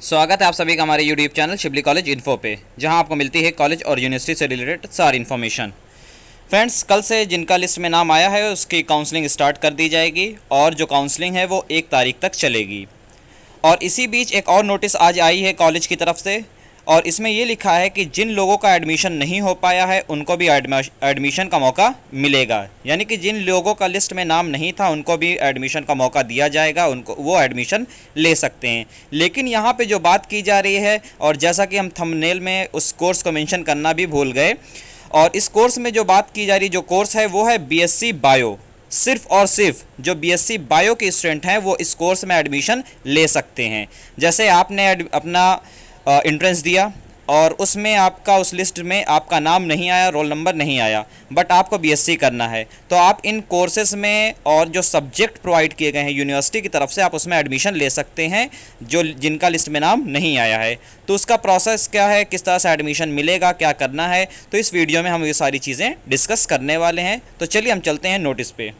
स्वागत है आप सभी का हमारे YouTube channel Shibli college info पे, जहां आपको मिलती है कॉलेज और यूनिवर्सिटी से रिलेटेड सारी इन्फॉर्मेशन। फ्रेंड्स, कल से जिनका लिस्ट में नाम आया है उसकी काउंसलिंग स्टार्ट कर दी जाएगी और जो काउंसलिंग है वो 1 तारीख तक चलेगी। और इसी बीच एक और नोटिस आज आई है कॉलेज की तरफ से, और इसमें ये लिखा है कि जिन लोगों का एडमिशन नहीं हो पाया है उनको भी एडमिशन का मौका मिलेगा। यानी कि जिन लोगों का लिस्ट में नाम नहीं था उनको भी एडमिशन का मौका दिया जाएगा, उनको वो एडमिशन ले सकते हैं। लेकिन यहाँ पे जो बात की जा रही है, और जैसा कि हम थंबनेल में उस कोर्स को मेंशन करना भी भूल गए, और इस कोर्स में जो बात की जा रही जो कोर्स है वो है बीएससी बायो। सिर्फ और सिर्फ जो बीएससी बायो के स्टूडेंट हैं वो इस कोर्स में एडमिशन ले सकते हैं। जैसे आपने अपना एंट्रेंस दिया और उसमें आपका उस लिस्ट में आपका नाम नहीं आया, रोल नंबर नहीं आया, बट आपको बीएससी करना है, तो आप इन कोर्सेज़ में और जो सब्जेक्ट प्रोवाइड किए गए हैं यूनिवर्सिटी की तरफ से आप उसमें एडमिशन ले सकते हैं जो जिनका लिस्ट में नाम नहीं आया है। तो उसका प्रोसेस क्या है, किस तरह से एडमिशन मिलेगा, क्या करना है, तो इस वीडियो में हम ये सारी चीज़ें डिस्कस करने वाले हैं। तो चलिए हम चलते हैं नोटिस पे।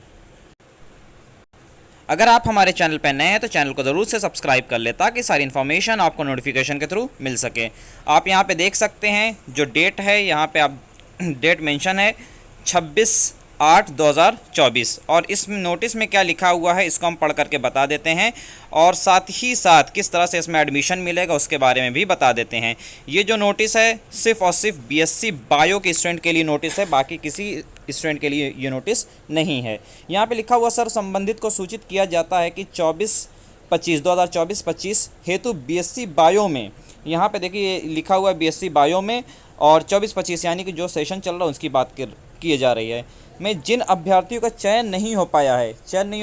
अगर आप हमारे चैनल पर नए हैं तो चैनल को ज़रूर से सब्सक्राइब कर ले ताकि सारी इन्फॉर्मेशन आपको नोटिफिकेशन के थ्रू मिल सके। आप यहाँ पे देख सकते हैं जो डेट है, यहाँ पे आप डेट मेंशन है 26/8/2024, और इस नोटिस में क्या लिखा हुआ है इसको हम पढ़ करके बता देते हैं, और साथ ही साथ किस तरह से इसमें एडमिशन मिलेगा उसके बारे में भी बता देते हैं। ये जो नोटिस है सिर्फ और सिर्फ बीएससी बायो के स्टूडेंट के लिए नोटिस है, बाकी किसी स्टूडेंट के लिए ये नोटिस नहीं है। यहाँ पे लिखा हुआ सर संबंधित को सूचित किया जाता है कि 2024-25 हेतु बीएससी बायो में, यहाँ पे देखिए लिखा हुआ है बीएससी बायो में, और 24-25 यानी कि जो सेशन चल रहा है उसकी बात किए जा रही है, में जिन अभ्यर्थियों का चयन नहीं हो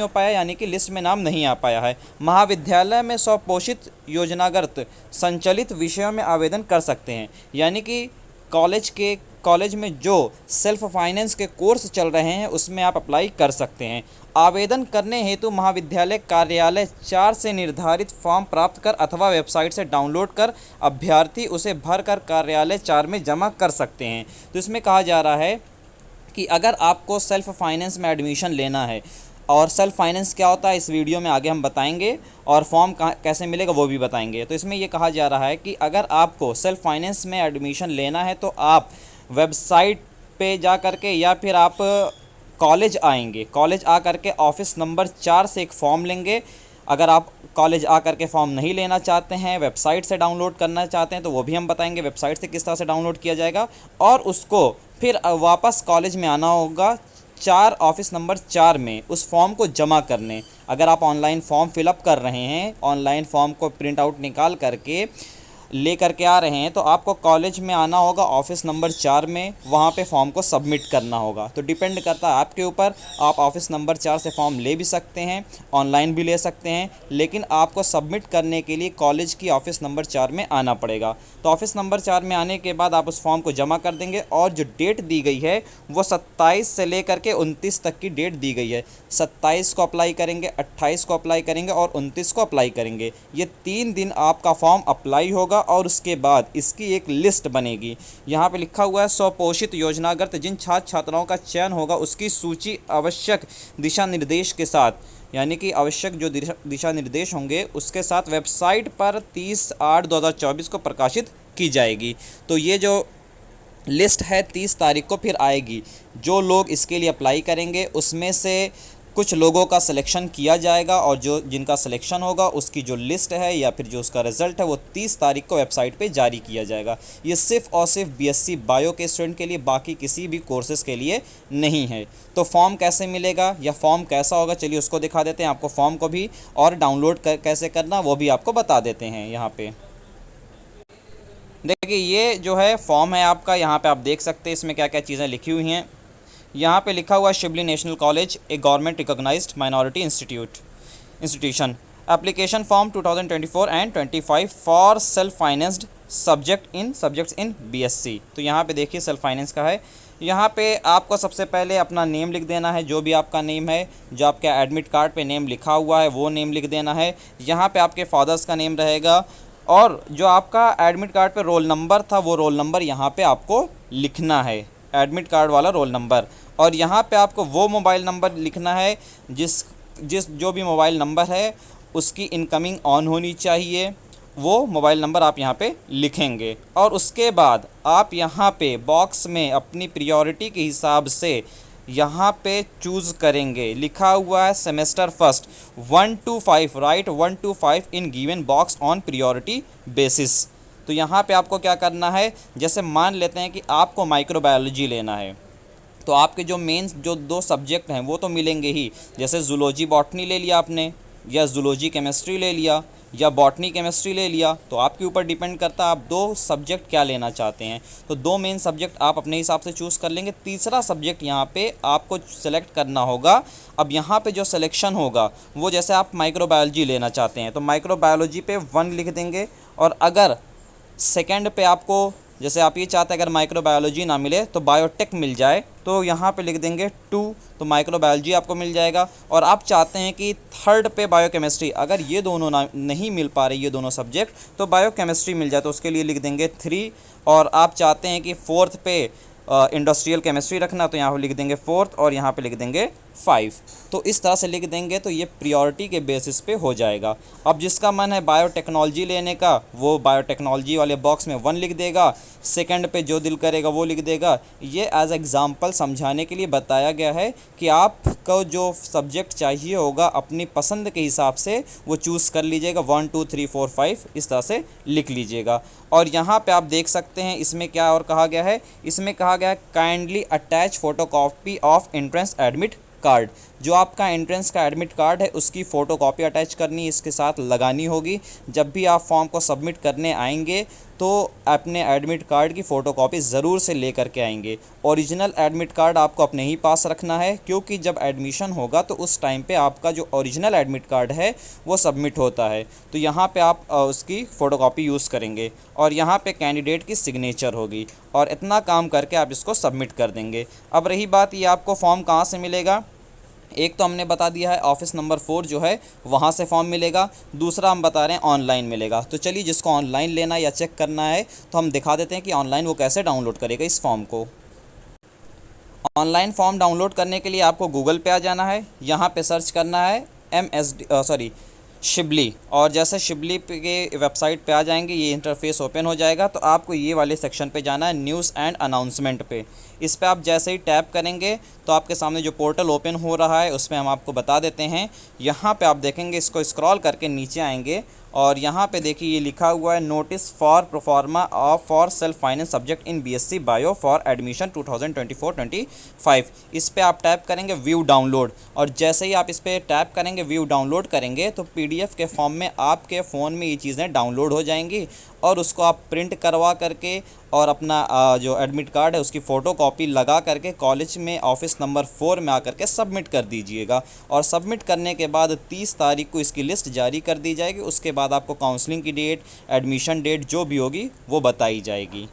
पाया यानी कि लिस्ट में नाम नहीं आ पाया है, महाविद्यालय में स्वपोषित योजनागत संचालित विषयों में आवेदन कर सकते हैं। यानी कि कॉलेज में जो सेल्फ फाइनेंस के कोर्स चल रहे हैं उसमें आप अप्लाई कर सकते हैं। आवेदन करने हेतु महाविद्यालय कार्यालय 4 से निर्धारित फॉर्म प्राप्त कर अथवा वेबसाइट से डाउनलोड कर अभ्यर्थी उसे भर कर कार्यालय 4 में जमा कर सकते हैं। तो इसमें कहा जा रहा है कि अगर आपको सेल्फ फाइनेंस में एडमिशन लेना है, और सेल्फ फाइनेंस क्या होता है इस वीडियो में आगे हम बताएंगे, और फॉर्म कैसे मिलेगा वो भी बताएंगे। तो इसमें ये कहा जा रहा है कि अगर आपको सेल्फ फाइनेंस में एडमिशन लेना है तो आप वेबसाइट पे जा करके या फिर आप कॉलेज आएंगे, कॉलेज आ करके ऑफिस नंबर 4 से एक फ़ॉर्म लेंगे। अगर आप कॉलेज आ करके फॉर्म नहीं लेना चाहते हैं, वेबसाइट से डाउनलोड करना चाहते हैं, तो वो भी हम बताएंगे वेबसाइट से किस तरह से डाउनलोड किया जाएगा, और उसको फिर वापस कॉलेज में आना होगा 4 ऑफिस नंबर 4 में उस फॉर्म को जमा करने। अगर आप ऑनलाइन फॉर्म फिलअप कर रहे हैं, ऑनलाइन फॉर्म को प्रिंट आउट निकाल करके ले करके आ रहे हैं, तो आपको कॉलेज में आना होगा ऑफिस नंबर 4 में, वहाँ पे फॉर्म को सबमिट करना होगा। तो डिपेंड करता है आपके ऊपर, आप ऑफिस नंबर 4 से फॉर्म ले भी सकते हैं, ऑनलाइन भी ले सकते हैं, लेकिन आपको सबमिट करने के लिए कॉलेज की ऑफिस नंबर 4 में आना पड़ेगा। तो ऑफिस नंबर 4 में आने के बाद आप उस फॉर्म को जमा कर देंगे, और जो डेट दी गई है वो 27 से लेकर के 29 तक की डेट दी गई है। 27 को अप्लाई करेंगे, 28 को अप्लाई करेंगे और 29 को अप्लाई करेंगे। ये 3 दिन आपका फॉर्म अप्लाई होगा, और उसके बाद इसकी एक लिस्ट बनेगी। यहाँ पे लिखा हुआ है स्वपोषित योजनागत जिन छात्र छात्राओं का चयन होगा उसकी सूची आवश्यक दिशा निर्देश के साथ, यानी कि आवश्यक जो दिशा निर्देश होंगे उसके साथ वेबसाइट पर 30/8/2024 को प्रकाशित की जाएगी। तो ये जो लिस्ट है 30 तारीख को फिर आएगी। जो लोग इसके लिए अप्लाई करेंगे उसमें से कुछ लोगों का सिलेक्शन किया जाएगा, और जो जिनका सिलेक्शन होगा उसकी जो लिस्ट है या फिर जो उसका रिज़ल्ट है वो 30 तारीख को वेबसाइट पे जारी किया जाएगा। ये सिर्फ और सिर्फ बीएससी बायो के स्टूडेंट के लिए, बाकी किसी भी कोर्सेज़ के लिए नहीं है। तो फॉर्म कैसे मिलेगा या फॉर्म कैसा होगा, चलिए उसको दिखा देते हैं आपको। फॉर्म को भी और डाउनलोड कैसे करना वो भी आपको बता देते हैं। यहाँ पर देखिए ये जो है फॉर्म है आपका, यहाँ पर आप देख सकते हैं इसमें क्या क्या चीज़ें लिखी हुई हैं। यहाँ पे लिखा हुआ Shibli national college a government recognised minority institution, application form 2024 and 25 for self financed subjects in BSc. तो यहाँ पे देखिए सेल्फ फाइनेंस का है। यहाँ पे आपको सबसे पहले अपना नेम लिख देना है, जो भी आपका नेम है, जो आपके एडमिट कार्ड पे नेम लिखा हुआ है वो नेम लिख देना है। यहाँ पे आपके फादर्स का नेम रहेगा, और जो आपका एडमिट कार्ड पे रोल नंबर था वो रोल नंबर यहाँ पे आपको लिखना है, एडमिट कार्ड वाला रोल नंबर। और यहाँ पे आपको वो मोबाइल नंबर लिखना है जो भी मोबाइल नंबर है उसकी इनकमिंग ऑन होनी चाहिए, वो मोबाइल नंबर आप यहाँ पे लिखेंगे और उसके बाद आप यहाँ पे बॉक्स में अपनी प्रायोरिटी के हिसाब से यहाँ पे चूज़ करेंगे। लिखा हुआ है semester first 1 to 5, right, 1 to 5 in given box on priority basis. तो यहाँ पे आपको क्या करना है, जैसे मान लेते हैं कि आपको माइक्रोबायोलॉजी लेना है, तो आपके जो मेंस जो 2 सब्जेक्ट हैं वो तो मिलेंगे ही। जैसे जूलॉजी बॉटनी ले लिया आपने, या जूलॉजी केमिस्ट्री ले लिया, या बॉटनी केमिस्ट्री ले लिया, तो आपके ऊपर डिपेंड करता है आप 2 सब्जेक्ट क्या लेना चाहते हैं। तो 2 मेन सब्जेक्ट आप अपने हिसाब से चूज़ कर लेंगे। तीसरा सब्जेक्ट यहाँ पे आपको सेलेक्ट करना होगा। अब यहाँ पे जो सिलेक्शन होगा वो, जैसे आप माइक्रोबायोलॉजी लेना चाहते हैं तो माइक्रोबायोलॉजी पे 1 लिख देंगे। और अगर सेकंड पे आपको, जैसे आप ये चाहते हैं अगर माइक्रोबायोलॉजी ना मिले तो बायोटेक मिल जाए, तो यहाँ पे लिख देंगे 2, तो माइक्रोबायोलॉजी आपको मिल जाएगा। और आप चाहते हैं कि थर्ड पे बायोकेमिस्ट्री, अगर ये दोनों नहीं मिल पा रहे ये दोनों सब्जेक्ट, तो बायोकेमिस्ट्री मिल जाए, तो उसके लिए लिख देंगे 3। और आप चाहते हैं कि फोर्थ पे इंडस्ट्रियल केमिस्ट्री रखना, तो यहाँ पे लिख देंगे 4th और यहाँ पे लिख देंगे 5। तो इस तरह से लिख देंगे तो ये प्रायोरिटी के बेसिस पे हो जाएगा। अब जिसका मन है बायोटेक्नोलॉजी लेने का, वो बायोटेक्नोलॉजी वाले बॉक्स में 1 लिख देगा। सेकंड पे जो दिल करेगा वो लिख देगा। ये एज एग्ज़ाम्पल समझाने के लिए बताया गया है कि आपको जो सब्जेक्ट चाहिए होगा अपनी पसंद के हिसाब से वो चूज़ कर लीजिएगा। 1 2 3 4 5 इस तरह से लिख लीजिएगा। और यहाँ पे आप देख सकते हैं इसमें क्या और कहा गया है, इसमें कहा गया है kindly attach photocopy of entrance admit card. जो आपका एंट्रेंस का एडमिट कार्ड है उसकी फ़ोटोकॉपी अटैच करनी, इसके साथ लगानी होगी। जब भी आप फॉर्म को सबमिट करने आएंगे तो अपने एडमिट कार्ड की फ़ोटोकॉपी ज़रूर से ले करके आएंगे। ओरिजिनल एडमिट कार्ड आपको अपने ही पास रखना है, क्योंकि जब एडमिशन होगा तो उस टाइम पे आपका जो ओरिजिनल एडमिट कार्ड है वो सबमिट होता है। तो यहाँ पे आप उसकी फ़ोटोकॉपी यूज़ करेंगे और यहाँ पे कैंडिडेट की सिग्नेचर होगी और इतना काम करके आप इसको सबमिट कर देंगे। अब रही बात ये आपको फॉर्म कहाँ से मिलेगा, एक तो हमने बता दिया है ऑफिस नंबर 4 जो है वहाँ से फॉर्म मिलेगा। दूसरा हम बता रहे हैं ऑनलाइन मिलेगा। तो चलिए जिसको ऑनलाइन लेना है या चेक करना है तो हम दिखा देते हैं कि ऑनलाइन वो कैसे डाउनलोड करेगा इस फॉर्म को। ऑनलाइन फॉर्म डाउनलोड करने के लिए आपको गूगल पे आ जाना है। यहाँ पे सर्च करना है शिबली, और जैसे शिबली के वेबसाइट पे आ जाएंगे ये इंटरफेस ओपन हो जाएगा। तो आपको ये वाले सेक्शन पे जाना है न्यूज़ एंड अनाउंसमेंट पे। इस पे आप जैसे ही टैप करेंगे तो आपके सामने जो पोर्टल ओपन हो रहा है उसमें हम आपको बता देते हैं। यहाँ पे आप देखेंगे, इसको स्क्रॉल करके नीचे आएंगे और यहाँ पे देखिए ये लिखा हुआ है notice for proforma of for self finance subject in BSc bio for admission 2024-25। इस पे आप टैप करेंगे व्यू डाउनलोड, और जैसे ही आप इस पे टैप करेंगे व्यू डाउनलोड करेंगे तो पीडीएफ के फॉर्म में आपके फ़ोन में ये चीज़ें डाउनलोड हो जाएंगी और उसको आप प्रिंट करवा करके और अपना जो एडमिट कार्ड है उसकी फ़ोटो कॉपी लगा करके कॉलेज में ऑफिस नंबर 4 में आकर के सबमिट कर दीजिएगा। और सबमिट करने के बाद 30 तारीख को इसकी लिस्ट जारी कर दी जाएगी। उसके बाद आपको काउंसलिंग की डेट, एडमिशन डेट जो भी होगी वो बताई जाएगी।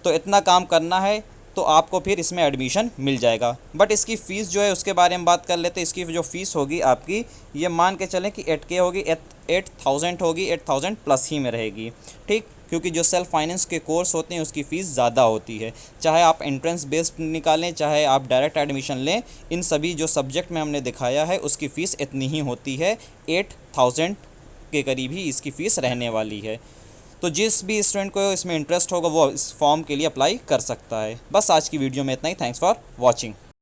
तो इतना काम करना है तो आपको फिर इसमें एडमिशन मिल जाएगा। बट इसकी फ़ीस जो है उसके बारे में बात कर लेते हैं। इसकी जो फ़ीस होगी आपकी, ये मान के चलें कि 8K होगी, 8000 होगी, 8000 प्लस ही में रहेगी, ठीक। क्योंकि जो सेल्फ फाइनेंस के कोर्स होते हैं उसकी फ़ीस ज़्यादा होती है। चाहे आप एंट्रेंस बेस्ड निकालें, चाहे आप डायरेक्ट एडमिशन लें, इन सभी जो सब्जेक्ट में हमने दिखाया है उसकी फ़ीस इतनी ही होती है। 8000 के करीब ही इसकी फ़ीस रहने वाली है। तो जिस भी स्टूडेंट को इसमें इंटरेस्ट होगा वो इस फॉर्म के लिए अप्लाई कर सकता है। बस आज की वीडियो में इतना ही। Thanks for watching.